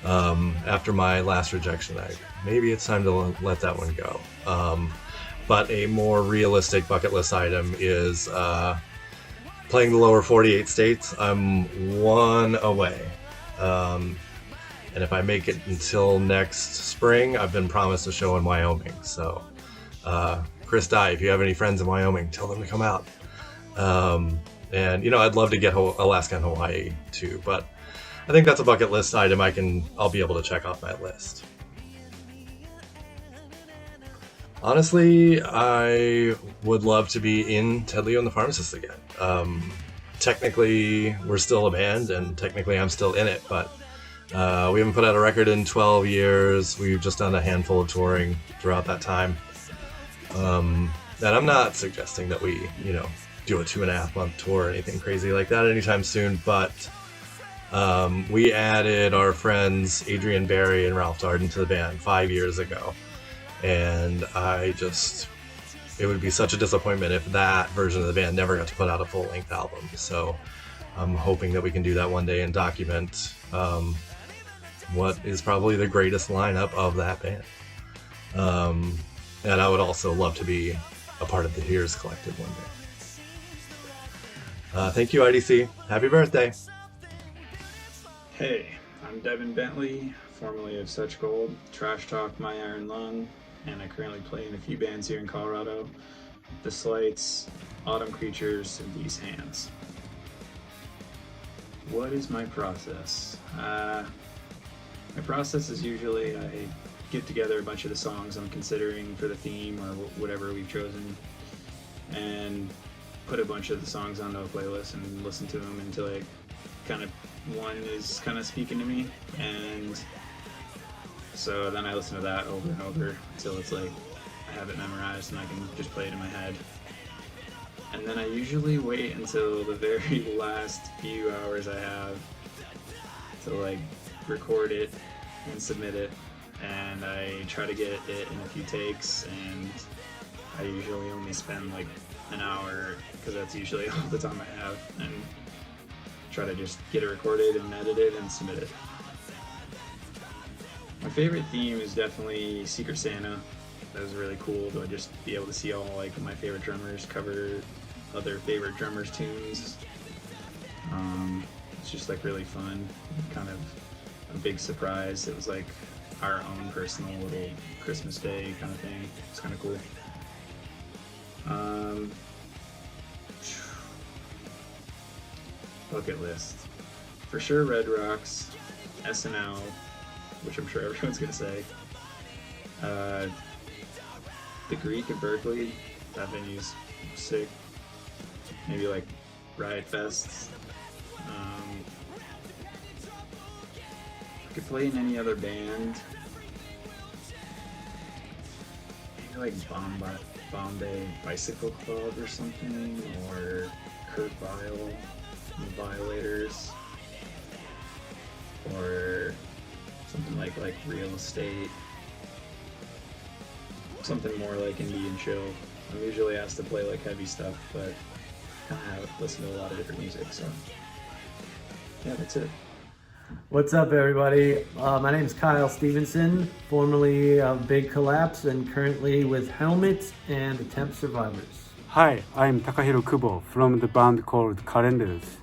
after my last rejection, maybe it's time to let that one go. But a more realistic bucket list item is playing the lower 48 states. I'm one away. And if I make it until next spring, I've been promised a show in Wyoming. So, Chris Dye, if you have any friends in Wyoming, tell them to come out. And I'd love to get Alaska and Hawaii too, but I think that's a bucket list item I'll be able to check off my list. Honestly, I would love to be in Ted Leo and the Pharmacist again. Technically, we're still a band, and technically I'm still in it, but we haven't put out a record in 12 years. We've just done a handful of touring throughout that time. And I'm not suggesting that we, do a 2.5-month tour or anything crazy like that anytime soon, but we added our friends Adrian Barry and Ralph Darden to the band 5 years ago. And it would be such a disappointment if that version of the band never got to put out a full-length album. So I'm hoping that we can do that one day and document what is probably the greatest lineup of that band. And I would also love to be a part of the Hears Collective one day. Thank you, IDC. Happy birthday. Hey, I'm Devin Bentley, formerly of Such Gold, Trash Talk, My Iron Lung, and I currently play in a few bands here in Colorado: The Slights, Autumn Creatures, and These Hands. What is my process? My process is usually I get together a bunch of the songs I'm considering for the theme or whatever we've chosen, and put a bunch of the songs onto a playlist and listen to them until one is kind of speaking to me, and so then I listen to that over and over until it's like I have it memorized and I can just play it in my head. And then I usually wait until the very last few hours I have to record it and submit it, and I try to get it in a few takes, and I usually only spend an hour, because that's usually all the time I have, and try to just get it recorded and edited and submit it. My favorite theme is definitely Secret Santa. That was really cool to just be able to see all my favorite drummers cover other favorite drummers' tunes. It's just really fun, kind of a big surprise. It was our own personal little Christmas Day kind of thing. It's kind of cool. Bucket list. For sure Red Rocks, SNL, which I'm sure everyone's gonna say. The Greek in Berkeley, that venue's sick. Maybe Riot Fests. If I could play in any other band, maybe Bombay Bicycle Club or something, or Kurt Vile, the Violators, or something like Real Estate, something more indie and chill. I'm usually asked to play heavy stuff, but I have listened to a lot of different music, so yeah, that's it. What's up, everybody? My name is Kyle Stevenson, formerly of Big Collapse and currently with Helmet and Attempt Survivors. Hi, I'm Takahiro Kubo from the band called Calendars.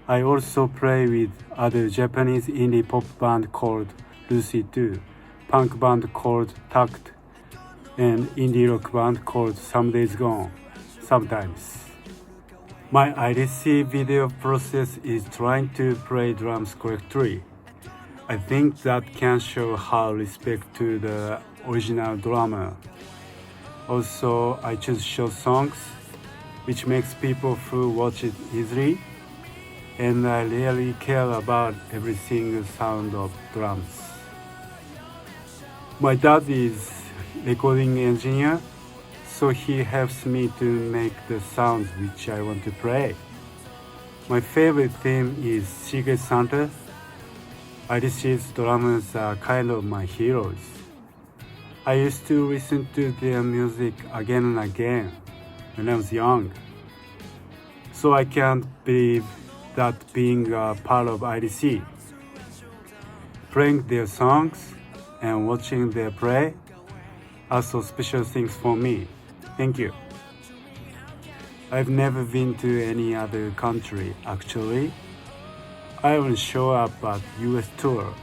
I also play with other Japanese indie pop band called Lucy 2, punk band called Tact, and indie rock band called Some Days Gone, sometimes. My IDC video process is trying to play drums correctly. I think that can show how respect to the original drummer. Also, I choose short songs, which makes people who watch it easily, and I really care about every single sound of drums. My dad is recording engineer, so he helps me to make the sounds which I want to play. My favorite theme is Secret Santa. IDC's drummers are kind of my heroes. I used to listen to their music again and again when I was young. So I can't believe that being a part of IDC, playing their songs and watching their play are so special things for me. Thank you. I've never been to any other country actually. I will show up at US tour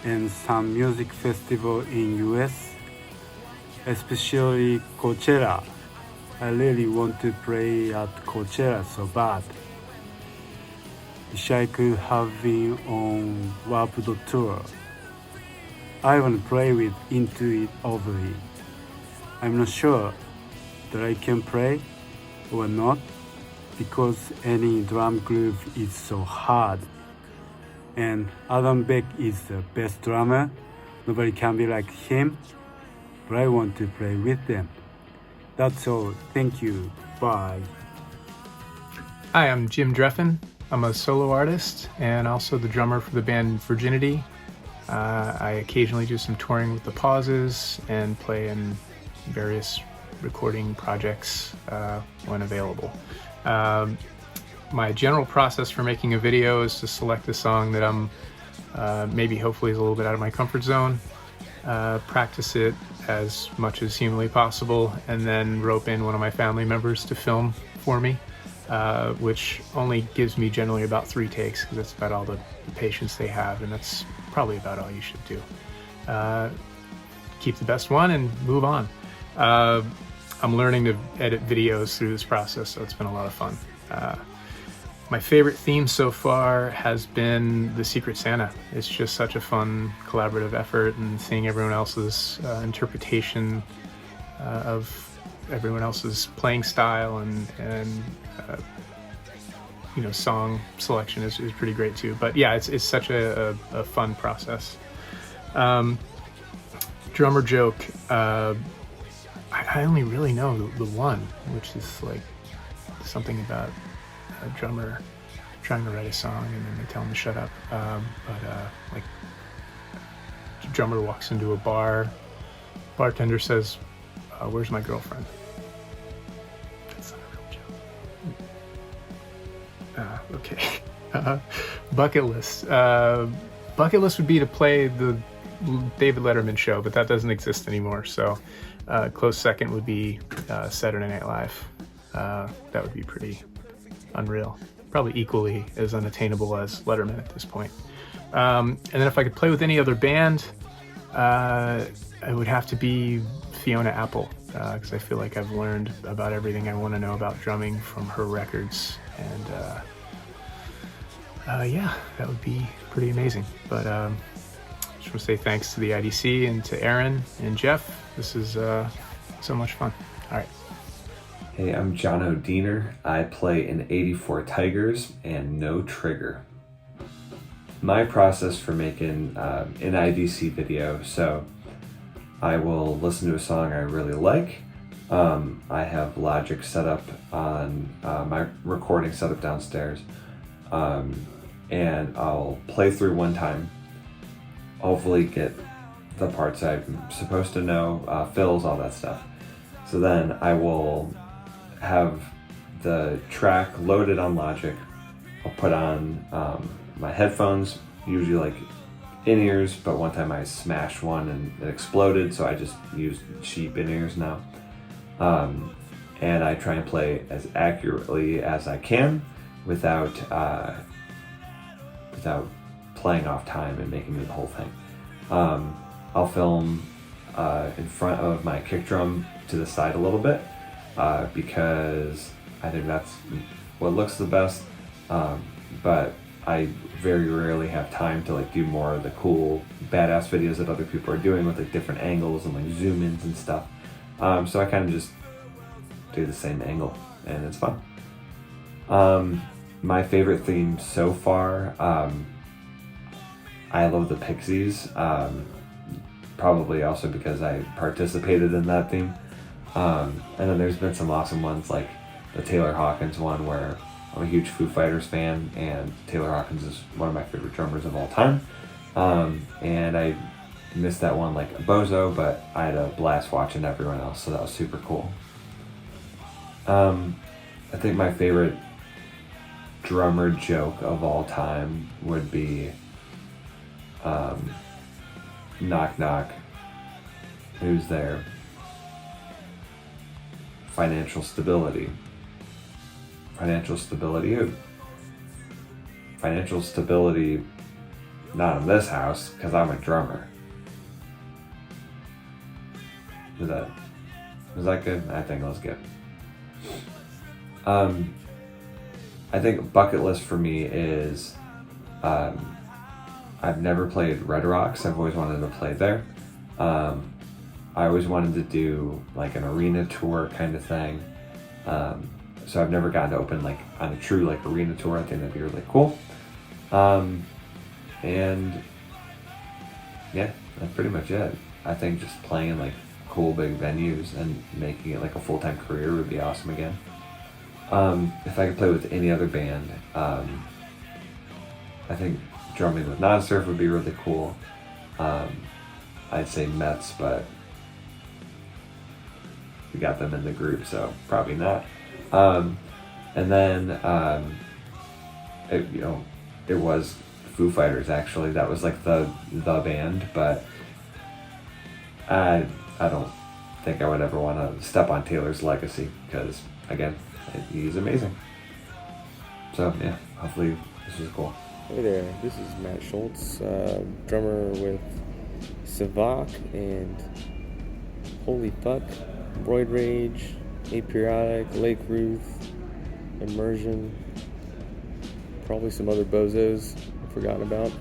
and some music festival in US, especially Coachella. I really want to play at Coachella so bad. Wish I could have been on Warped tour. I want to play with Into It Overly. I'm not sure that I can play or not because any drum groove is so hard. And Adam Beck is the best drummer. Nobody can be like him, but I want to play with them. That's all. Thank you. Bye. Hi, I'm Jim Druffin. I'm a solo artist and also the drummer for the band Virginity. I occasionally do some touring with the Pauses and play in various recording projects when available. My general process for making a video is to select a song that I'm maybe hopefully is a little bit out of my comfort zone, practice it as much as humanly possible, and then rope in one of my family members to film for me, which only gives me generally about 3 takes because that's about all the patience they have, and that's probably about all you should do. Keep the best one and move on. I'm learning to edit videos through this process, so it's been a lot of fun. My favorite theme so far has been the Secret Santa. It's just such a fun collaborative effort, and seeing everyone else's interpretation of everyone else's playing style and song selection is pretty great too. But yeah, it's such a fun process. Drummer joke. I only really know the one, which is like something about a drummer trying to write a song and then they tell him to shut up. Like, the drummer walks into a bar, bartender says, "Where's my girlfriend?" That's not a real joke. Okay. Bucket list. Bucket list would be to play the David Letterman show, but that doesn't exist anymore. So close second would be Saturday Night Live. That would be pretty unreal. Probably equally as unattainable as Letterman at this point. And then if I could play with any other band, it would have to be Fiona Apple, because I feel like I've learned about everything I want to know about drumming from her records. And yeah, that would be pretty amazing. But just want to say thanks to the IDC and to Aaron and Jeff. This is so much fun. All right. Hey, I'm John O'Deener. I play in 84 Tigers and No Trigger. My process for making an IDC video, so I will listen to a song I really like. I have Logic set up on my recording setup downstairs, and I'll play through one time, hopefully get the parts I'm supposed to know, fills, all that stuff. So then I will have the track loaded on Logic. I'll put on my headphones, usually like in-ears, but one time I smashed one and it exploded, so I just use cheap in-ears now. And I try and play as accurately as I can without playing off time and making the whole thing. I'll film in front of my kick drum to the side a little bit, because I think that's what looks the best, but I very rarely have time to like do more of the cool badass videos that other people are doing with like different angles and like zoom ins and stuff. So I kind of just do the same angle and it's fun. My favorite theme so far, I love the Pixies, probably also because I participated in that theme. And then there's been some awesome ones like the Taylor Hawkins one where I'm a huge Foo Fighters fan and Taylor Hawkins is one of my favorite drummers of all time. And I missed that one like a bozo, but I had a blast watching everyone else, so that was super cool. I think my favorite drummer joke of all time would be knock knock, who's there? Financial stability. Financial stability who? Financial stability not in this house, because I'm a drummer. Was that good? I think it was good. I think bucket list for me is I've never played Red Rocks. I've always wanted to play there. I always wanted to do like an arena tour kind of thing. So I've never gotten to open like on a true like arena tour. I think that'd be really cool. And yeah, that's pretty much it. I think just playing like cool big venues and making it like a full-time career would be awesome again. If I could play with any other band, I think drumming with Non-Surf would be really cool. I'd say Mets, but we got them in the group, so probably not. And then it was Foo Fighters actually. That was like the band, but I don't think I would ever want to step on Taylor's legacy because again, he's amazing. So yeah, hopefully this was cool. Hey there, this is Matt Schultz, drummer with Savak and Holy Fuck, Broid Rage, Aperiodic, Lake Ruth, Immersion, probably some other bozos I've forgotten about.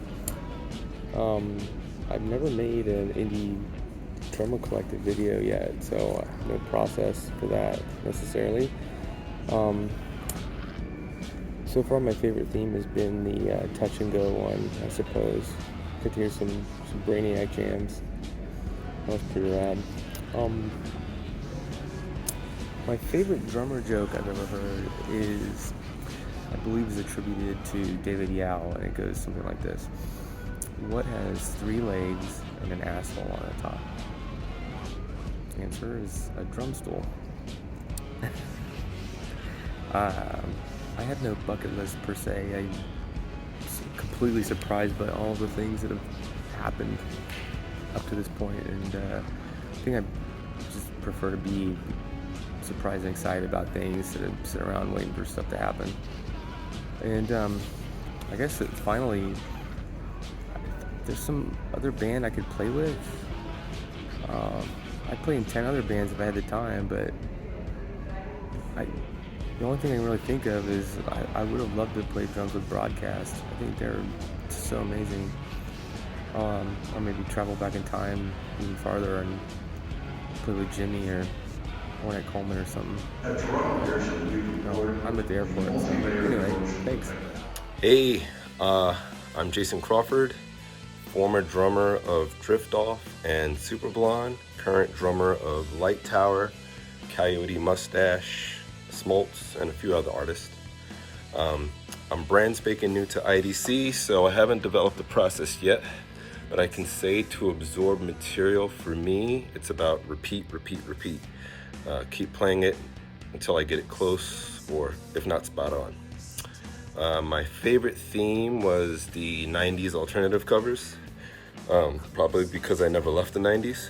I've never made an indie drummer collective video yet, so I have no process for that necessarily. So far my favorite theme has been the touch and go one, I suppose. Get to hear some Brainiac jams. That was pretty rad. My favorite drummer joke I've ever heard is, I believe is attributed to David Yao, and it goes something like this. What has 3 legs and an asshole on the top? The answer is a drum stool. I have no bucket list per se. I'm completely surprised by all the things that have happened up to this point, and I think I just prefer to be surprised and excited about things instead of sit around waiting for stuff to happen. And I guess that finally, there's some other band I could play with. I'd play in 10 other bands if I had the time, but the only thing I can really think of is I would have loved to play drums with Broadcast. I think they're so amazing. Or maybe travel back in time even farther and play with Jimmy or one at Coleman or something. No, I'm at the airport. So anyway, thanks. Hey, I'm Jason Crawford, former drummer of Drift Off and Super Blonde, current drummer of Light Tower, Coyote Mustache, Smoltz, and a few other artists. I'm brand spanking new to IDC, so I haven't developed the process yet, but I can say to absorb material for me, it's about repeat. Keep playing it until I get it close, or if not spot on. My favorite theme was the 90s alternative covers, probably because I never left the 90s.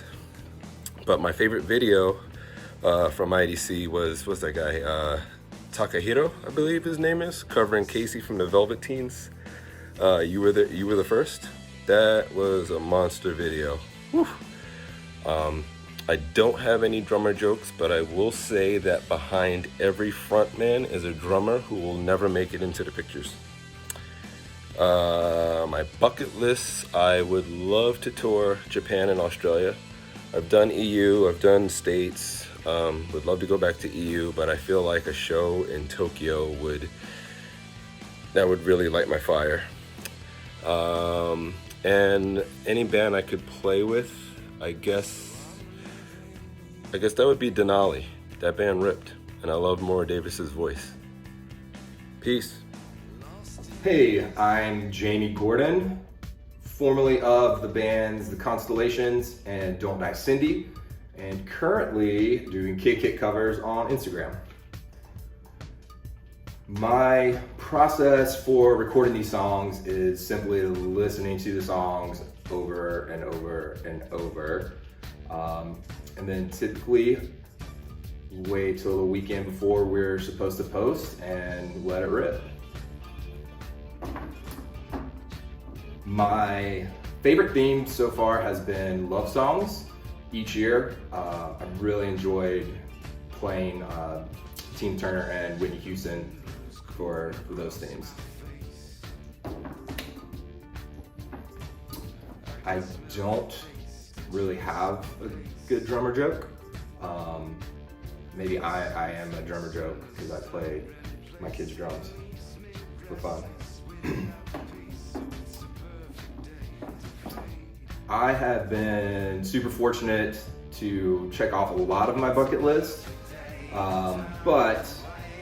But my favorite video from IDC was that guy, Takahiro, I believe his name is, covering Casey from the Velvet Teens. You were the first. That was a monster video. Whew. I don't have any drummer jokes, but I will say that behind every frontman is a drummer who will never make it into the pictures. My bucket list, I would love to tour Japan and Australia. I've done EU, I've done States, would love to go back to EU, but I feel like a show in Tokyo would really light my fire. And any band I could play with, I guess that would be Denali. That band ripped, and I love Maura Davis's voice. Peace. Hey, I'm Jamie Gordon, formerly of the bands The Constellations and Don't Die Cindy, and currently doing Kid Kit covers on Instagram. My process for recording these songs is simply listening to the songs over and over and over, and then typically wait till the weekend before we're supposed to post and let it rip. My favorite theme so far has been love songs. Each year, I've really enjoyed playing Tina Turner and Whitney Houston for those themes. I don't really have a good drummer joke. Maybe I am a drummer joke because I play my kids' drums for fun. I have been super fortunate to check off a lot of my bucket list, but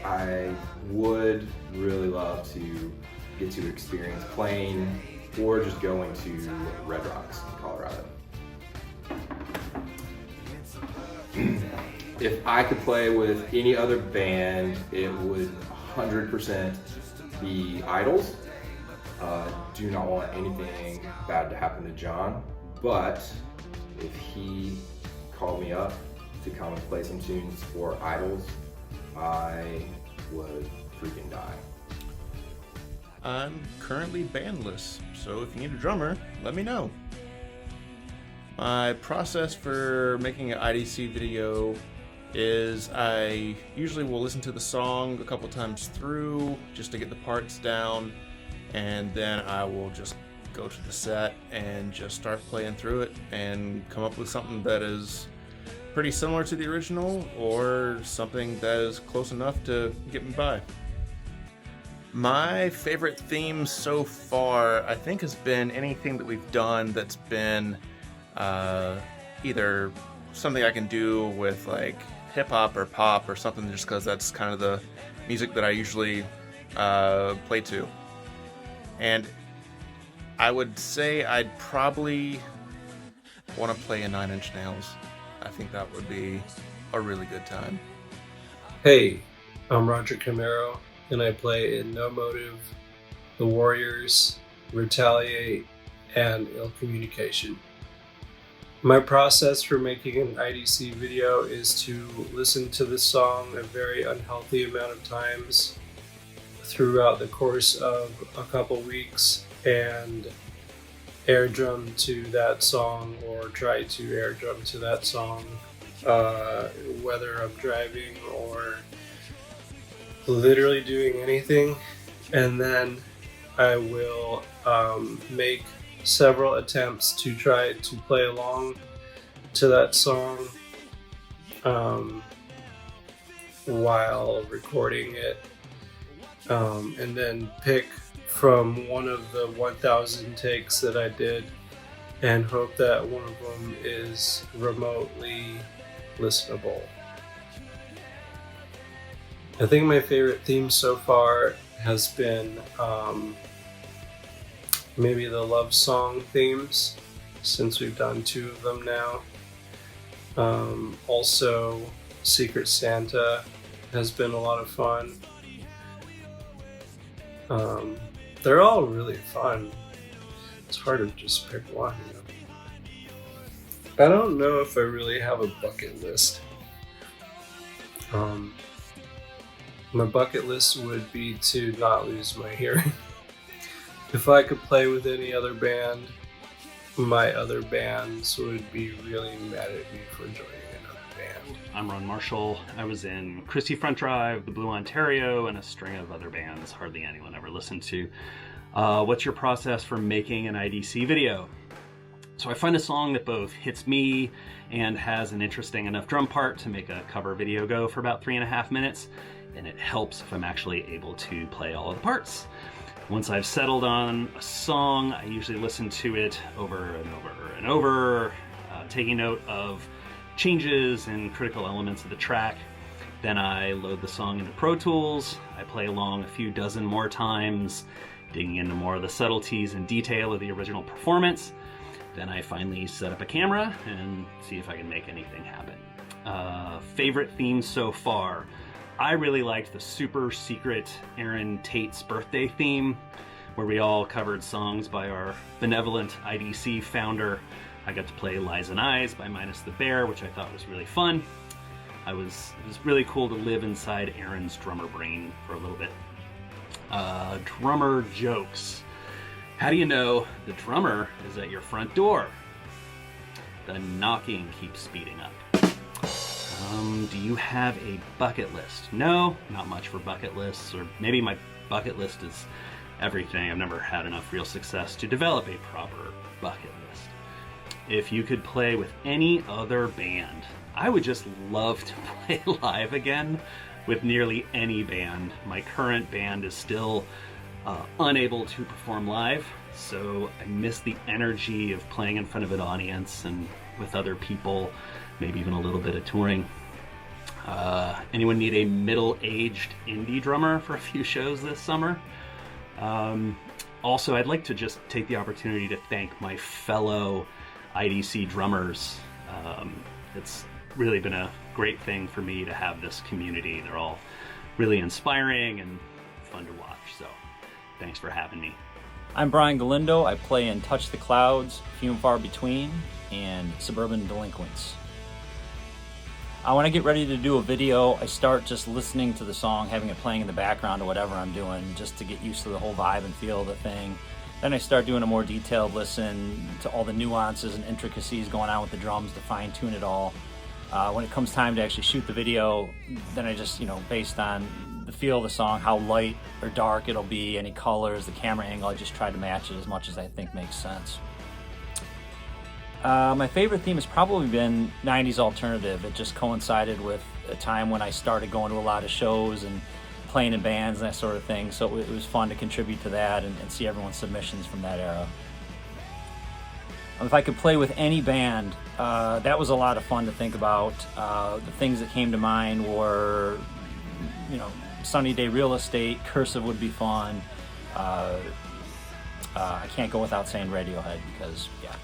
I would really love to get to experience playing or just going to Red Rocks in Colorado. If I could play with any other band, it would 100% be Idols. Do not want anything bad to happen to John, but if he called me up to come and play some tunes for Idols, I would freaking die. I'm currently bandless, so if you need a drummer, let me know. My process for making an IDC video is I usually will listen to the song a couple times through just to get the parts down, and then I will just go to the set and just start playing through it and come up with something that is pretty similar to the original or something that is close enough to get me by. My favorite theme so far, I think, has been anything that we've done that's been either something I can do with like hip hop or pop or something, just because that's kind of the music that I usually play to. And I would say I'd probably want to play a 9 Inch Nails. I think that would be a really good time. Hey, I'm Roger Camaro, and I play in No Motive, The Warriors, Retaliate, and Ill Communication. My process for making an IDC video is to listen to the song a very unhealthy amount of times throughout the course of a couple weeks and air drum to that song or try to air drum to that song, whether I'm driving or literally doing anything. And then I will make several attempts to try to play along to that song while recording it, and then pick from one of the 1,000 takes that I did and hope that one of them is remotely listenable. I think my favorite theme so far has been maybe the love song themes, since we've done 2 of them now. Also, Secret Santa has been a lot of fun. They're all really fun. It's hard to just pick one, you know? I don't know if I really have a bucket list. My bucket list would be to not lose my hearing. If I could play with any other band, my other bands would be really mad at me for joining another band. I'm Ron Marshall. I was in Christie Front Drive, The Blue Ontario, and a string of other bands hardly anyone ever listened to. What's your process for making an IDC video? So I find a song that both hits me and has an interesting enough drum part to make a cover video go for about 3.5 minutes, and it helps if I'm actually able to play all of the parts. Once I've settled on a song, I usually listen to it over and over and over, taking note of changes and critical elements of the track. Then I load the song into Pro Tools, I play along a few dozen more times, digging into more of the subtleties and detail of the original performance. Then I finally set up a camera and see if I can make anything happen. Favorite themes so far? I really liked the super secret Aaron Tate's birthday theme, where we all covered songs by our benevolent IDC founder. I got to play Lies and Eyes by Minus the Bear, which I thought was really fun. It was really cool to live inside Aaron's drummer brain for a little bit. Drummer jokes. How do you know the drummer is at your front door? The knocking keeps speeding up. Do you have a bucket list? No, not much for bucket lists, or maybe my bucket list is everything. I've never had enough real success to develop a proper bucket list. If you could play with any other band, I would just love to play live again with nearly any band. My current band is still unable to perform live, so I miss the energy of playing in front of an audience and with other people, maybe even a little bit of touring. Anyone need a middle-aged indie drummer for a few shows this summer? Also, I'd like to just take the opportunity to thank my fellow IDC drummers. It's really been a great thing for me to have this community. They're all really inspiring and fun to watch, so thanks for having me. I'm Brian Galindo. I play in Touch the Clouds, Few and Far Between, and Suburban Delinquents. When I get ready to do a video, I start just listening to the song, having it playing in the background or whatever I'm doing, just to get used to the whole vibe and feel of the thing. Then I start doing a more detailed listen to all the nuances and intricacies going on with the drums to fine-tune it all. When it comes time to actually shoot the video, then I just, based on the feel of the song, how light or dark it'll be, any colors, the camera angle, I just try to match it as much as I think makes sense. My favorite theme has probably been 90s alternative. It just coincided with a time when I started going to a lot of shows and playing in bands and that sort of thing, so it was fun to contribute to that and see everyone's submissions from that era. If I could play with any band, that was a lot of fun to think about. The things that came to mind were, Sunny Day Real Estate, Cursive would be fun. I can't go without saying Radiohead because, yeah.